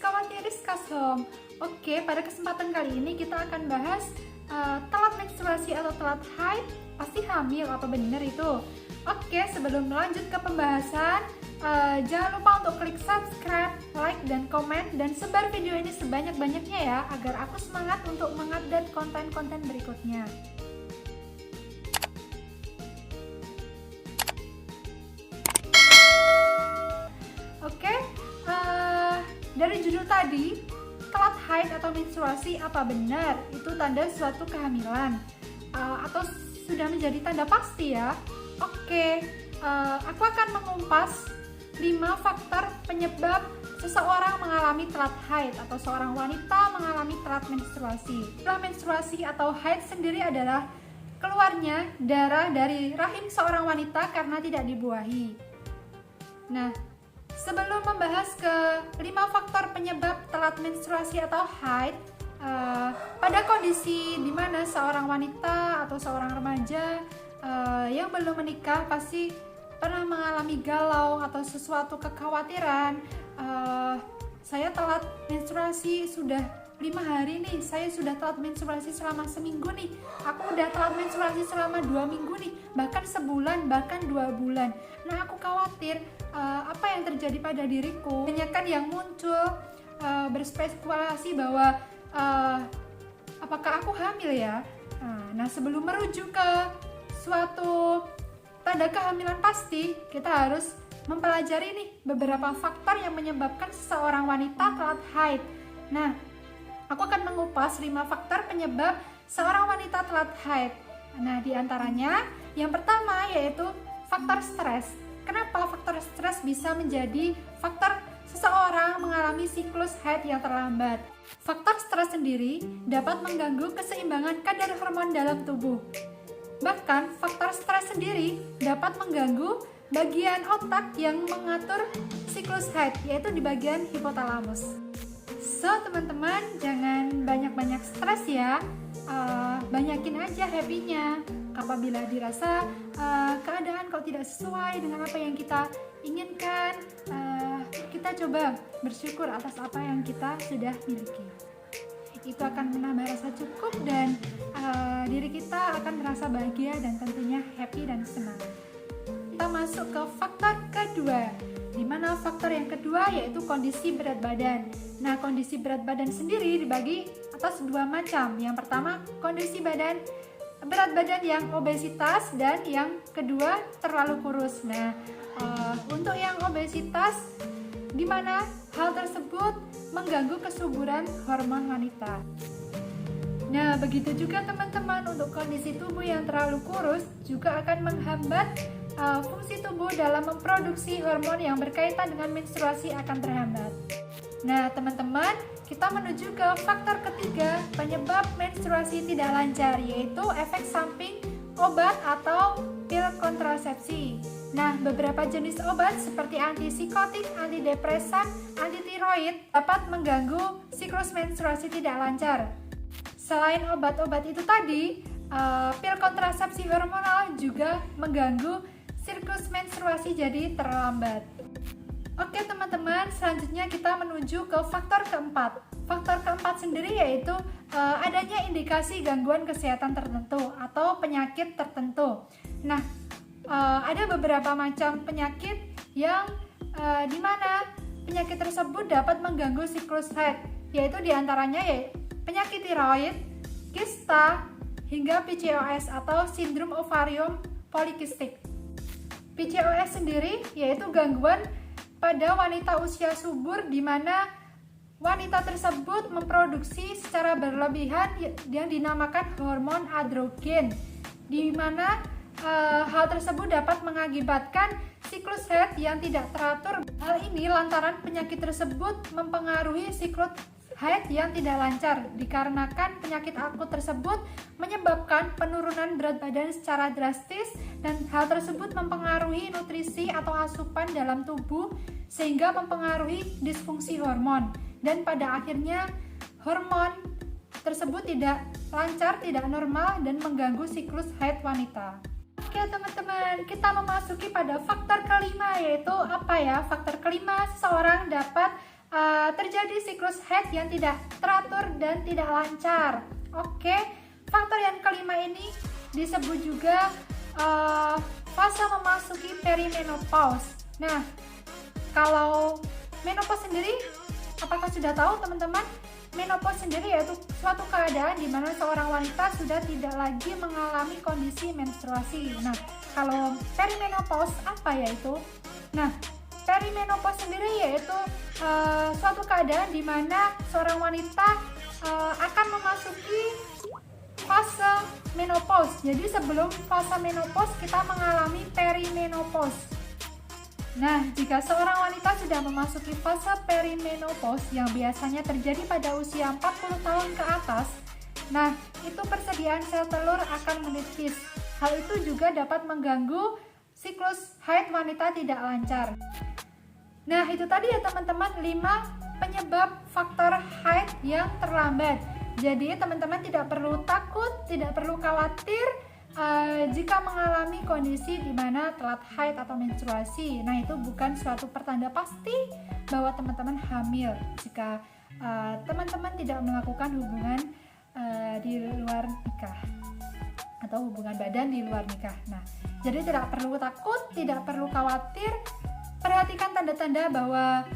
Rizkawati Rizkashom. Oke, pada kesempatan kali ini kita akan bahas telat menstruasi atau telat haid. Pasti hamil, apa benar itu? Oke, sebelum melanjut ke pembahasan, jangan lupa untuk klik subscribe, like, dan komen, dan sebar video ini sebanyak-banyaknya ya, agar aku semangat untuk mengupdate konten-konten berikutnya. Oke, dari judul tadi, telat haid atau menstruasi apa benar itu tanda suatu kehamilan atau sudah menjadi tanda pasti ya? Oke, aku akan mengupas 5 faktor penyebab seseorang mengalami telat haid atau seorang wanita mengalami telat menstruasi. Telat menstruasi atau haid sendiri adalah keluarnya darah dari rahim seorang wanita karena tidak dibuahi. Nah, sebelum membahas ke 5 faktor penyebab telat menstruasi atau haid, pada kondisi di mana seorang wanita atau seorang remaja yang belum menikah pasti pernah mengalami galau atau sesuatu kekhawatiran. Saya telat menstruasi sudah 5 hari nih, saya sudah telat menstruasi selama seminggu nih, aku udah telat menstruasi selama 2 minggu nih, bahkan sebulan, bahkan 2 bulan. Nah, aku khawatir apa yang terjadi pada diriku. Banyak kan yang muncul berspekulasi bahwa apakah aku hamil ya? Nah, sebelum merujuk ke suatu tanda kehamilan pasti, kita harus mempelajari nih beberapa faktor yang menyebabkan seseorang wanita telat haid. Nah, aku akan mengupas 5 faktor penyebab seorang wanita telat haid. Nah, diantaranya yang pertama yaitu faktor stres. Kenapa faktor stres bisa menjadi faktor seseorang mengalami siklus haid yang terlambat? Faktor stres sendiri dapat mengganggu keseimbangan kadar hormon dalam tubuh. Bahkan, faktor stres sendiri dapat mengganggu bagian otak yang mengatur siklus haid, yaitu di bagian hipotalamus. So, teman-teman, jangan banyak-banyak stres ya. Banyakin aja happy-nya. Apabila dirasa keadaan kok tidak sesuai dengan apa yang kita inginkan, kita coba bersyukur atas apa yang kita sudah miliki. Itu akan menambah rasa cukup dan diri kita akan merasa bahagia dan tentunya happy dan senang. Kita masuk ke faktor kedua, di mana faktor yang kedua yaitu kondisi berat badan. Nah, kondisi berat badan sendiri dibagi atas 2 macam. Yang pertama, kondisi berat badan yang obesitas, dan yang kedua terlalu kurus. Nah, untuk yang obesitas, di mana hal tersebut mengganggu kesuburan hormon wanita. Nah, begitu juga teman-teman, untuk kondisi tubuh yang terlalu kurus juga akan menghambat fungsi tubuh dalam memproduksi hormon yang berkaitan dengan menstruasi akan terhambat. Nah, teman-teman, kita menuju ke faktor ketiga penyebab menstruasi tidak lancar, yaitu efek samping obat atau pil kontrasepsi. Nah, beberapa jenis obat seperti antipsikotik, antidepresan, antitiroid dapat mengganggu siklus menstruasi tidak lancar. Selain obat-obat itu tadi, pil kontrasepsi hormonal juga mengganggu siklus menstruasi jadi terlambat. Oke teman-teman, selanjutnya kita menuju ke faktor keempat. Faktor keempat sendiri yaitu adanya indikasi gangguan kesehatan tertentu atau penyakit tertentu. Nah, ada beberapa macam penyakit yang dimana penyakit tersebut dapat mengganggu siklus haid, yaitu diantaranya penyakit tiroid, kista, hingga PCOS atau sindrom ovarium polikistik. PCOS sendiri yaitu gangguan pada wanita usia subur, di mana wanita tersebut memproduksi secara berlebihan yang dinamakan hormon androgen, di mana hal tersebut dapat mengakibatkan siklus haid yang tidak teratur. Hal ini lantaran penyakit tersebut mempengaruhi siklus haid yang tidak lancar, dikarenakan penyakit akut tersebut menyebabkan penurunan berat badan secara drastis, dan hal tersebut mempengaruhi nutrisi atau asupan dalam tubuh sehingga mempengaruhi disfungsi hormon, dan pada akhirnya hormon tersebut tidak lancar, tidak normal, dan mengganggu siklus haid wanita. Oke teman-teman, kita memasuki pada faktor kelima, yaitu apa ya? Faktor kelima, seseorang dapat terjadi siklus haid yang tidak teratur dan tidak lancar. Oke, faktor yang kelima ini disebut juga fase memasuki perimenopause. Nah, kalau menopause sendiri, apakah sudah tahu teman-teman? Menopause sendiri yaitu suatu keadaan di mana seorang wanita sudah tidak lagi mengalami kondisi menstruasi. Nah, kalau perimenopause apa yaitu? Nah, perimenopause sendiri yaitu suatu keadaan di mana seorang wanita akan memasuki fase menopause. Jadi sebelum fase menopause kita mengalami perimenopause. Nah, jika seorang wanita sudah memasuki fase perimenopause yang biasanya terjadi pada usia 40 tahun ke atas, nah, itu persediaan sel telur akan menipis. Hal itu juga dapat mengganggu siklus haid wanita tidak lancar. Nah, itu tadi ya teman-teman 5 penyebab faktor haid yang terlambat. Jadi, teman-teman tidak perlu takut, tidak perlu khawatir jika mengalami kondisi di mana telat haid atau menstruasi. Nah, itu bukan suatu pertanda pasti bahwa teman-teman hamil jika teman-teman tidak melakukan hubungan di luar nikah atau hubungan badan di luar nikah. Nah, jadi tidak perlu takut, tidak perlu khawatir. Perhatikan tanda-tanda bahwa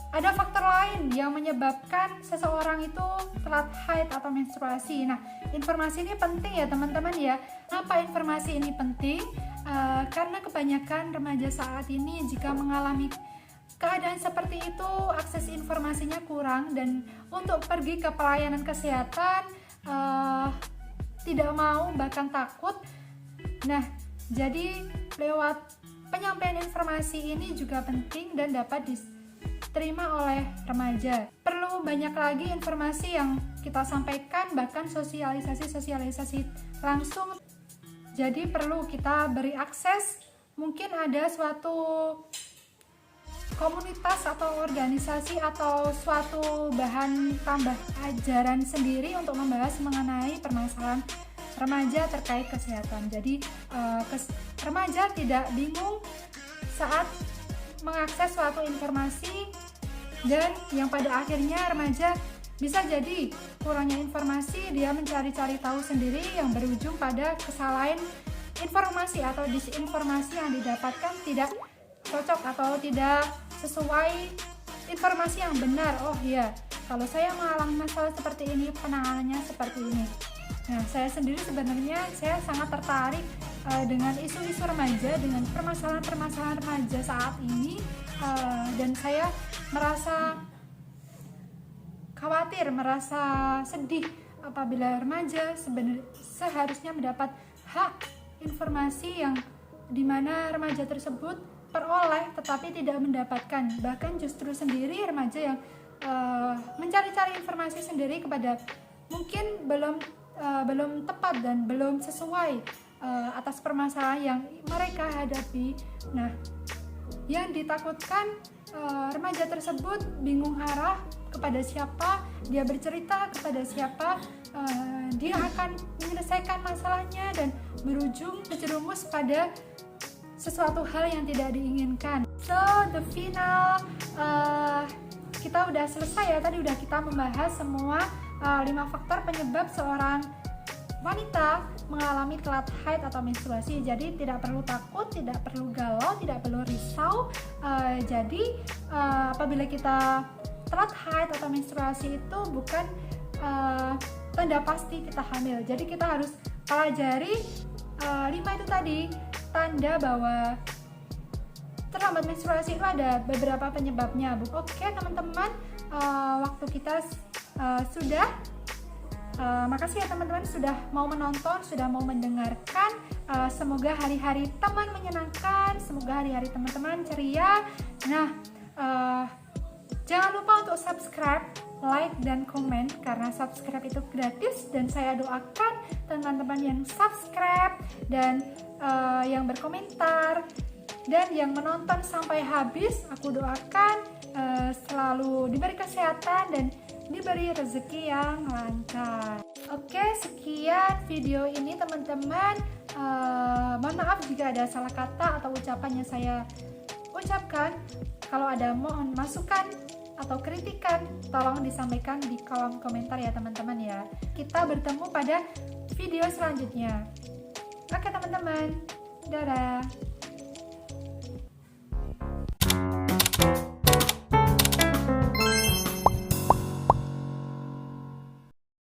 ada faktor lain yang menyebabkan seseorang itu telat haid atau menstruasi. Nah, informasi ini penting ya teman-teman ya. Apa informasi ini penting? Karena kebanyakan remaja saat ini jika mengalami keadaan seperti itu, akses informasinya kurang dan untuk pergi ke pelayanan kesehatan tidak mau, bahkan takut. Nah, jadi lewat penyampaian informasi ini juga penting dan dapat diterima oleh remaja. Perlu banyak lagi informasi yang kita sampaikan, bahkan sosialisasi langsung. Jadi perlu kita beri akses. Mungkin ada suatu komunitas atau organisasi atau suatu bahan tambah ajaran sendiri untuk membahas mengenai permasalahan remaja terkait kesehatan. Jadi remaja tidak bingung saat mengakses suatu informasi, dan yang pada akhirnya remaja bisa jadi kurangnya informasi, dia mencari-cari tahu sendiri yang berujung pada kesalahan informasi atau disinformasi yang didapatkan tidak cocok atau tidak sesuai informasi yang benar. Oh iya, kalau saya mengalami masalah seperti ini, penanganannya seperti ini. Nah, saya sendiri sebenarnya saya sangat tertarik dengan isu-isu remaja, dengan permasalahan-permasalahan remaja saat ini, dan saya merasa khawatir, merasa sedih apabila remaja seharusnya mendapat hak informasi yang dimana remaja tersebut peroleh tetapi tidak mendapatkan. Bahkan justru sendiri remaja yang mencari-cari informasi sendiri kepada mungkin belum tepat dan belum sesuai atas permasalahan yang mereka hadapi. Nah, yang ditakutkan remaja tersebut bingung arah kepada siapa dia bercerita, kepada siapa dia akan menyelesaikan masalahnya, dan berujung terjerumus pada sesuatu hal yang tidak diinginkan. So the final kita udah selesai ya, tadi udah kita membahas semua 5 faktor penyebab seorang wanita mengalami telat haid atau menstruasi. Jadi tidak perlu takut, tidak perlu galau, tidak perlu risau. Jadi apabila kita telat haid atau menstruasi itu bukan tanda pasti kita hamil. Jadi kita harus pelajari 5 itu tadi, tanda bahwa terlambat menstruasi itu ada beberapa penyebabnya. Oke teman-teman, waktu kita sudah. Makasih ya teman-teman sudah mau menonton, sudah mau mendengarkan. Semoga hari-hari teman menyenangkan, semoga hari-hari teman-teman ceria. Nah, jangan lupa untuk subscribe, like, dan komen, karena subscribe itu gratis. Dan saya doakan teman-teman yang subscribe dan yang berkomentar dan yang menonton sampai habis, aku doakan selalu diberi kesehatan dan diberi rezeki yang lancar. Oke, sekian video ini teman-teman. Mohon maaf jika ada salah kata atau ucapan yang saya ucapkan. Kalau ada mohon masukan atau kritikan, tolong disampaikan di kolom komentar ya teman-teman ya. Kita bertemu pada video selanjutnya. Oke teman-teman, dadah.